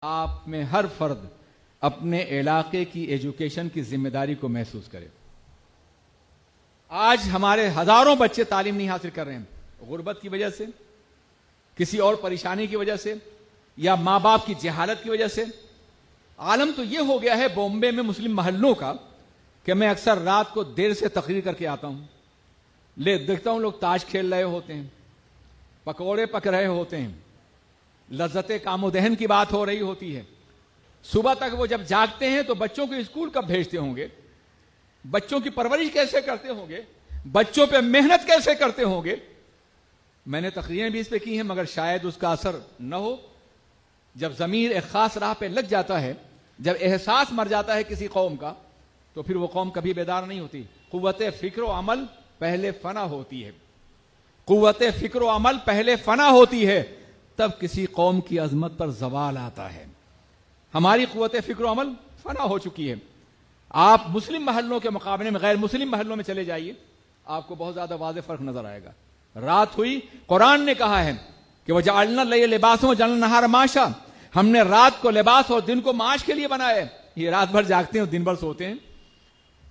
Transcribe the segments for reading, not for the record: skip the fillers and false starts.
آپ میں ہر فرد اپنے علاقے کی ایجوکیشن کی ذمہ داری کو محسوس کرے۔ آج ہمارے ہزاروں بچے تعلیم نہیں حاصل کر رہے ہیں، غربت کی وجہ سے، کسی اور پریشانی کی وجہ سے، یا ماں باپ کی جہالت کی وجہ سے۔ عالم تو یہ ہو گیا ہے بامبے میں مسلم محلوں کا کہ میں اکثر رات کو دیر سے تقریر کر کے آتا ہوں، دیکھتا ہوں لوگ تاش کھیل رہے ہوتے ہیں، پکوڑے پک رہے ہوتے ہیں، لذت کام و دہن کی بات ہو رہی ہوتی ہے۔ صبح تک وہ جب جاگتے ہیں تو بچوں کو اسکول کب بھیجتے ہوں گے، بچوں کی پرورش کیسے کرتے ہوں گے، بچوں پہ محنت کیسے کرتے ہوں گے۔ میں نے تقریریں بھی اس پہ کی ہیں مگر شاید اس کا اثر نہ ہو۔ جب ضمیر ایک خاص راہ پہ لگ جاتا ہے، جب احساس مر جاتا ہے کسی قوم کا، تو پھر وہ قوم کبھی بیدار نہیں ہوتی۔ قوت فکر و عمل پہلے فنا ہوتی ہے، قوت فکر و عمل پہلے فنا ہوتی ہے، تب کسی قوم کی عظمت پر زوال آتا ہے۔ ہماری قوت فکر و عمل فنا ہو چکی ہے۔ آپ مسلم محلوں کے مقابلے میں غیر مسلم محلوں میں چلے جائیے، آپ کو بہت زیادہ واضح فرق نظر آئے گا۔ رات ہوئی، قرآن نے کہا ہے کہ وَجَعَلْنَا اللَّيْلَ لِبَاسًا وَجَعَلْنَا النَّهَارَ مَعَاشًا، ہم نے رات کو لباس اور دن کو معاش کے لیے بنایا ہے۔ یہ رات بھر جاگتے ہیں اور دن بھر سوتے ہیں،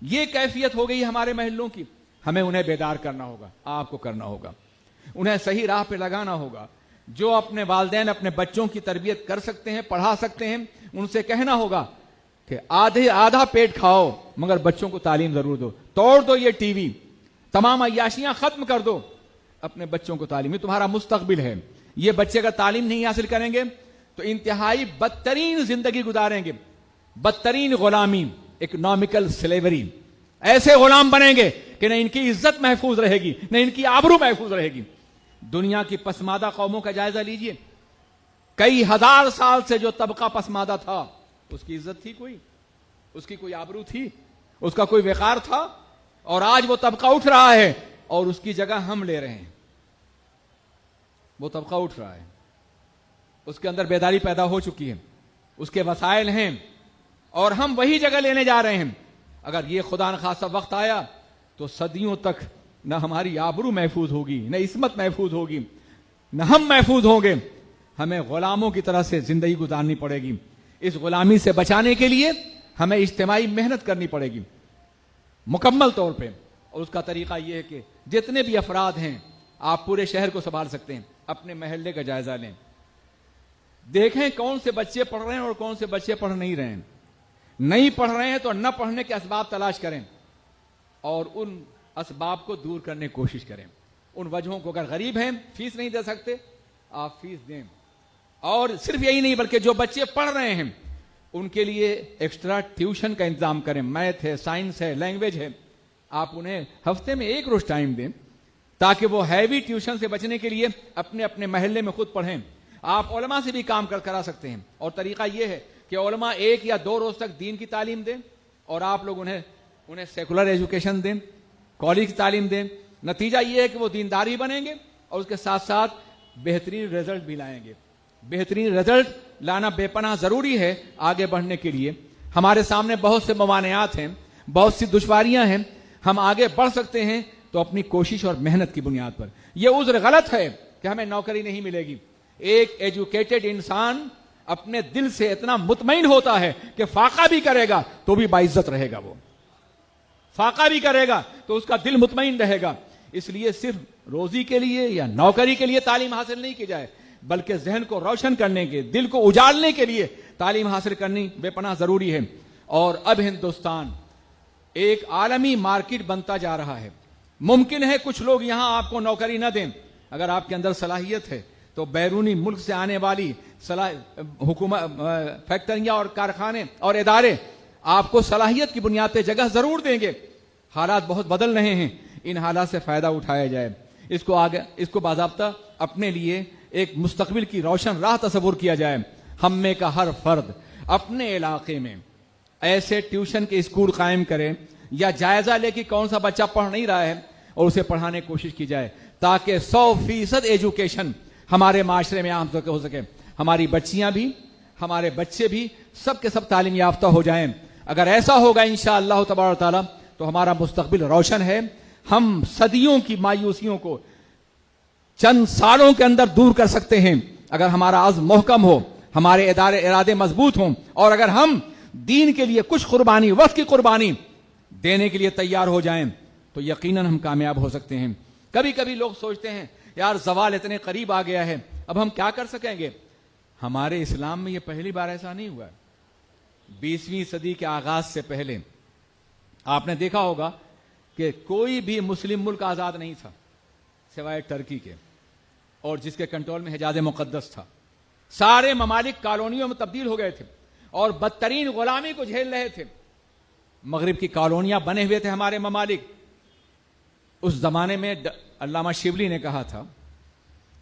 یہ کیفیت ہو گئی ہمارے محلوں کی۔ ہمیں انہیں بیدار کرنا ہوگا، آپ کو کرنا ہوگا، انہیں صحیح راہ پہ لگانا ہوگا۔ جو اپنے والدین اپنے بچوں کی تربیت کر سکتے ہیں، پڑھا سکتے ہیں، ان سے کہنا ہوگا کہ آدھا پیٹ کھاؤ مگر بچوں کو تعلیم ضرور دو، توڑ دو یہ ٹی وی، تمام عیاشیاں ختم کر دو، اپنے بچوں کو تعلیم، یہ تمہارا مستقبل ہے۔ یہ بچے اگر تعلیم نہیں حاصل کریں گے تو انتہائی بدترین زندگی گزاریں گے، بدترین غلامی، اکنامکل سلیوری۔ ایسے غلام بنیں گے کہ نہ ان کی عزت محفوظ رہے گی، نہ ان کی آبرو محفوظ رہے گی۔ دنیا کی پسماندہ قوموں کا جائزہ لیجئے، کئی ہزار سال سے جو طبقہ پسماندہ تھا، اس کی عزت تھی کوئی، اس کی کوئی آبرو تھی، اس کا کوئی وقار تھا؟ اور آج وہ طبقہ اٹھ رہا ہے اور اس کی جگہ ہم لے رہے ہیں۔ وہ طبقہ اٹھ رہا ہے، اس کے اندر بیداری پیدا ہو چکی ہے، اس کے وسائل ہیں، اور ہم وہی جگہ لینے جا رہے ہیں۔ اگر یہ خدا نخواستہ وقت آیا تو صدیوں تک نہ ہماری آبرو محفوظ ہوگی، نہ عصمت محفوظ ہوگی، نہ ہم محفوظ ہوں گے۔ ہمیں غلاموں کی طرح سے زندگی گزارنی پڑے گی۔ اس غلامی سے بچانے کے لیے ہمیں اجتماعی محنت کرنی پڑے گی مکمل طور پہ، اور اس کا طریقہ یہ ہے کہ جتنے بھی افراد ہیں، آپ پورے شہر کو سنبھال سکتے ہیں، اپنے محلے کا جائزہ لیں، دیکھیں کون سے بچے پڑھ رہے ہیں اور کون سے بچے پڑھ نہیں رہے ہیں۔ نہیں پڑھ رہے ہیں تو نہ پڑھنے کے اسباب تلاش کریں اور ان اسباب کو دور کرنے کی کوشش کریں۔ ان وجہوں کو، اگر غریب ہیں، فیس نہیں دے سکتے، آپ فیس دیں۔ اور صرف یہی نہیں بلکہ جو بچے پڑھ رہے ہیں ان کے لیے ایکسٹرا ٹیوشن کا انتظام کریں، میتھ ہے، سائنس ہے، لینگویج ہے، آپ انہیں ہفتے میں ایک روز ٹائم دیں تاکہ وہ ہیوی ٹیوشن سے بچنے کے لیے اپنے اپنے محلے میں خود پڑھیں۔ آپ علماء سے بھی کام کرا سکتے ہیں، اور طریقہ یہ ہے کہ علماء 1 یا 2 روز تک دین کی تعلیم دیں اور آپ لوگ انہیں سیکولر ایجوکیشن دیں، کالج کی تعلیم دیں۔ نتیجہ یہ ہے کہ وہ دینداری بنیں گے اور اس کے ساتھ ساتھ بہترین رزلٹ بھی لائیں گے۔ بہترین رزلٹ لانا بے پناہ ضروری ہے آگے بڑھنے کے لیے۔ ہمارے سامنے بہت سے ممانعات ہیں، بہت سی دشواریاں ہیں، ہم آگے بڑھ سکتے ہیں تو اپنی کوشش اور محنت کی بنیاد پر۔ یہ عذر غلط ہے کہ ہمیں نوکری نہیں ملے گی۔ ایک ایجوکیٹڈ انسان اپنے دل سے اتنا مطمئن ہوتا ہے کہ فاقہ بھی کرے گا تو بھی باعزت رہے گا، وہ فاقہ بھی کرے گا تو اس کا دل مطمئن رہے گا۔ اس لیے صرف روزی کے لیے یا نوکری کے لیے تعلیم حاصل نہیں کی جائے، بلکہ ذہن کو روشن کرنے کے، دل کو اجالنے کے لیے تعلیم حاصل کرنی بے پناہ ضروری ہے۔ اور اب ہندوستان ایک عالمی مارکیٹ بنتا جا رہا ہے۔ ممکن ہے کچھ لوگ یہاں آپ کو نوکری نہ دیں، اگر آپ کے اندر صلاحیت ہے تو بیرونی ملک سے آنے والی حکومت، فیکٹریاں اور کارخانے اور ادارے آپ کو صلاحیت کی بنیاد پہ جگہ ضرور دیں گے۔ حالات بہت بدل رہے ہیں، ان حالات سے فائدہ اٹھایا جائے، اس کو باضابطہ اپنے لیے ایک مستقبل کی روشن راہ تصور کیا جائے۔ ہم میں کا ہر فرد اپنے علاقے میں ایسے ٹیوشن کے اسکول قائم کرے یا جائزہ لے کہ کون سا بچہ پڑھ نہیں رہا ہے اور اسے پڑھانے کی کوشش کی جائے، تاکہ 100% ایجوکیشن ہمارے معاشرے میں عام ہو سکے۔ ہماری بچیاں بھی، ہمارے بچے بھی، سب کے سب تعلیم یافتہ ہو جائیں۔ اگر ایسا ہوگا انشاءاللہ تبارک و تعالی تو ہمارا مستقبل روشن ہے۔ ہم صدیوں کی مایوسیوں کو چند سالوں کے اندر دور کر سکتے ہیں اگر ہمارا عزم محکم ہو، ہمارے ارادے مضبوط ہوں، اور اگر ہم دین کے لیے کچھ قربانی، وقت کی قربانی دینے کے لیے تیار ہو جائیں تو یقیناً ہم کامیاب ہو سکتے ہیں۔ کبھی کبھی لوگ سوچتے ہیں یار زوال اتنے قریب آ گیا ہے، اب ہم کیا کر سکیں گے؟ ہمارے اسلام میں یہ پہلی بار ایسا نہیں ہوا ہے۔ 20ویں صدی کے آغاز سے پہلے آپ نے دیکھا ہوگا کہ کوئی بھی مسلم ملک آزاد نہیں تھا سوائے ٹرکی کے، اور جس کے کنٹرول میں حجاز مقدس تھا۔ سارے ممالک کالونیوں میں تبدیل ہو گئے تھے اور بدترین غلامی کو جھیل رہے تھے۔ مغرب کی کالونیاں بنے ہوئے تھے ہمارے ممالک۔ اس زمانے میں علامہ شبلی نے کہا تھا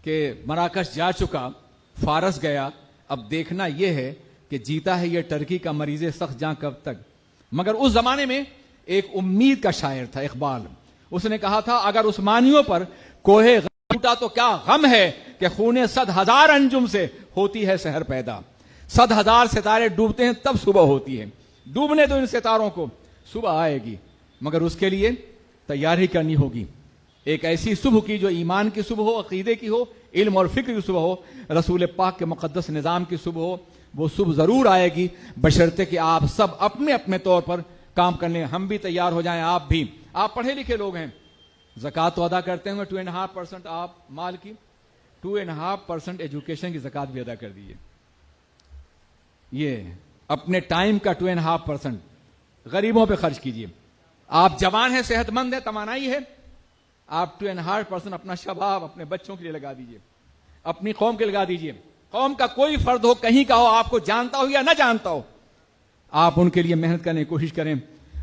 کہ مراکش جا چکا، فارس گیا، اب دیکھنا یہ ہے کہ جیتا ہے یہ ٹرکی کا مریض سخت جاں کب تک۔ مگر اس زمانے میں ایک امید کا شاعر تھا اقبال، اس نے کہا تھا اگر عثمانیوں پر کوہ غم ٹوٹا تو کیا غم ہے کہ خون 100,000 انجم سے ہوتی ہے سحر پیدا۔ 100,000 ستارے ڈوبتے ہیں تب صبح ہوتی ہے، ڈوبنے دو ان ستاروں کو، صبح آئے گی، مگر اس کے لیے تیاری کرنی ہوگی۔ ایک ایسی صبح کی جو ایمان کی صبح ہو، عقیدے کی ہو، علم اور فکر کی صبح ہو، رسول پاک کے مقدس نظام کی صبح ہو۔ وہ صبح ضرور آئے گی بشرطے کہ آپ سب اپنے اپنے طور پر کام کر لیں، ہم بھی تیار ہو جائیں، آپ بھی۔ آپ پڑھے لکھے لوگ ہیں، زکوٰۃ تو ادا کرتے ہیں 2.5% آپ مال کی، 2.5% ایجوکیشن کی زکوٰۃ بھی ادا کر دیجیے۔ یہ اپنے ٹائم کا 2.5% غریبوں پہ خرچ کیجیے۔ آپ جوان ہیں، صحت مند ہیں، توانائی ہے، آپ 2.5% اپنا شباب اپنے بچوں کے لیے لگا دیجیے، اپنی قوم کے لگا دیجیے۔ قوم کا کوئی فرد ہو، کہیں کا ہو، آپ کو جانتا ہو یا نہ جانتا ہو، آپ ان کے لیے محنت کرنے کی کوشش کریں۔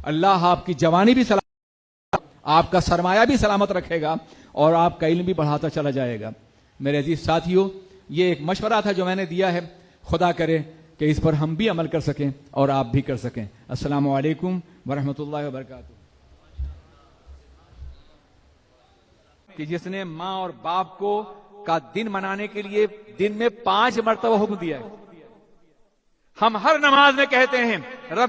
اللہ آپ کی جوانی بھی سلامت، آپ کا سرمایہ بھی سلامت رکھے گا اور آپ کا علم بھی بڑھاتا چلا جائے گا۔ میرے عزیز ساتھیوں، یہ ایک مشورہ تھا جو میں نے دیا ہے، خدا کرے کہ اس پر ہم بھی عمل کر سکیں اور آپ بھی کر سکیں۔ السلام علیکم ورحمۃ اللہ وبرکاتہ۔ کہ جس نے ماں اور باپ کو کا دن منانے کے لیے دن میں 5 مرتبہ حکم دیا ہے۔ ہم ہر نماز میں کہتے ہیں رب